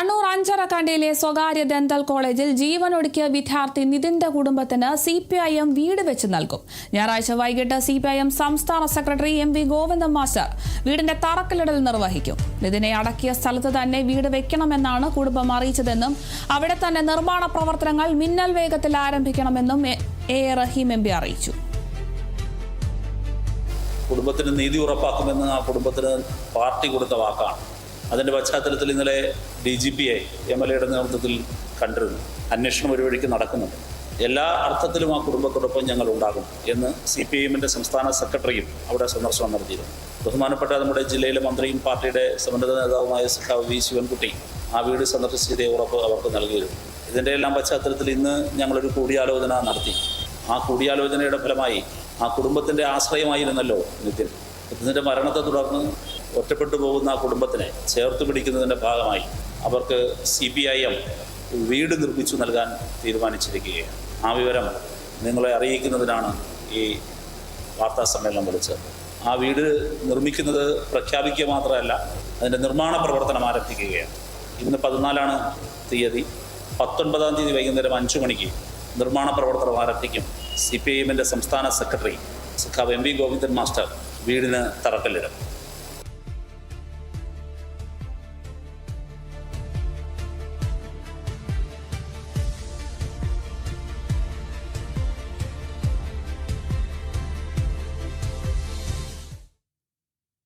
കണ്ണൂർ അഞ്ചരക്കണ്ടിയിലെ സ്വകാര്യ ദന്തൽ കോളേജിൽ ജീവനൊടുക്കിയ വിദ്യാർത്ഥി നിതിന്റെ കുടുംബത്തിന് CPIM വീട് വെച്ച് നൽകും. ഞായറാഴ്ച വൈകിട്ട് CPIM സംസ്ഥാന സെക്രട്ടറി MV ഗോവിന്ദൻ മാസ്റ്റർ വീടിന്റെ തറക്കല്ലിടൽ നിർവഹിക്കും. നിതിനെ അടക്കിയ സ്ഥലത്ത് തന്നെ വീട് വെക്കണമെന്നാണ് കുടുംബം അറിയിച്ചതെന്നും അവിടെ തന്നെ നിർമ്മാണ പ്രവർത്തനങ്ങൾ മിന്നൽ വേഗത്തിൽ ആരംഭിക്കണമെന്നും A. റഹീം MP അറിയിച്ചു. കുടുംബത്തിന് നീതി ഉറപ്പാക്കുമെന്ന് ആ കുടുംബത്തിന് പാർട്ടി കൊടുത്ത വാക്കാണ്. അതിൻ്റെ പശ്ചാത്തലത്തിൽ ഇന്നലെ DGPയെ MLAയുടെ നേതൃത്വത്തിൽ കണ്ടിരുന്നു. അന്വേഷണം ഒരു വഴിക്ക് നടക്കുന്നുണ്ട്. എല്ലാ അർത്ഥത്തിലും ആ കുടുംബത്തോടൊപ്പം ഞങ്ങൾ ഉണ്ടാകും എന്ന് CPIMന്റെ സംസ്ഥാന സെക്രട്ടറിയും അവിടെ സന്ദർശനം നടത്തിയിരുന്നു. ബഹുമാനപ്പെട്ട നമ്മുടെ ജില്ലയിലെ മന്ത്രിയും പാർട്ടിയുടെ സമുന്നത നേതാവുമായ സഖാവ് V. ശിവൻകുട്ടി ആ വീട് സന്ദർശിച്ചതേ ഉറപ്പ് അവർക്ക് നൽകിയിരുന്നു. ഇതിൻ്റെ എല്ലാം പശ്ചാത്തലത്തിൽ ഇന്ന് ഞങ്ങളൊരു കൂടിയാലോചന നടത്തി. ആ കൂടിയാലോചനയുടെ ഫലമായി ആ കുടുംബത്തിൻ്റെ ആശ്രയമായിരുന്നല്ലോ നിതിൻ. നിതിൻ്റെ മരണത്തെ തുടർന്ന് ഒറ്റപ്പെട്ടു പോകുന്ന ആ കുടുംബത്തിനെ ചേർത്ത് പിടിക്കുന്നതിൻ്റെ ഭാഗമായി അവർക്ക് CPIM വീട് നിർമ്മിച്ചു നൽകാൻ തീരുമാനിച്ചിരിക്കുകയാണ്. ആ വിവരം നിങ്ങളെ അറിയിക്കുന്നതിനാണ് ഈ വാർത്താ സമ്മേളനം വിളിച്ചത്. ആ വീട് നിർമ്മിക്കുന്നത് പ്രഖ്യാപിക്കുക മാത്രമല്ല, അതിൻ്റെ നിർമ്മാണ പ്രവർത്തനം ആരംഭിക്കുകയാണ്. ഇന്ന് 14 തീയതി 19 തീയതി വൈകുന്നേരം 5 മണിക്ക് നിർമ്മാണ പ്രവർത്തനം ആരംഭിക്കും. CPIMന്റെ സംസ്ഥാന സെക്രട്ടറി സഖാവ് MV ഗോവിന്ദൻ മാസ്റ്റർ വീടിന് തറക്കല്ലിടും.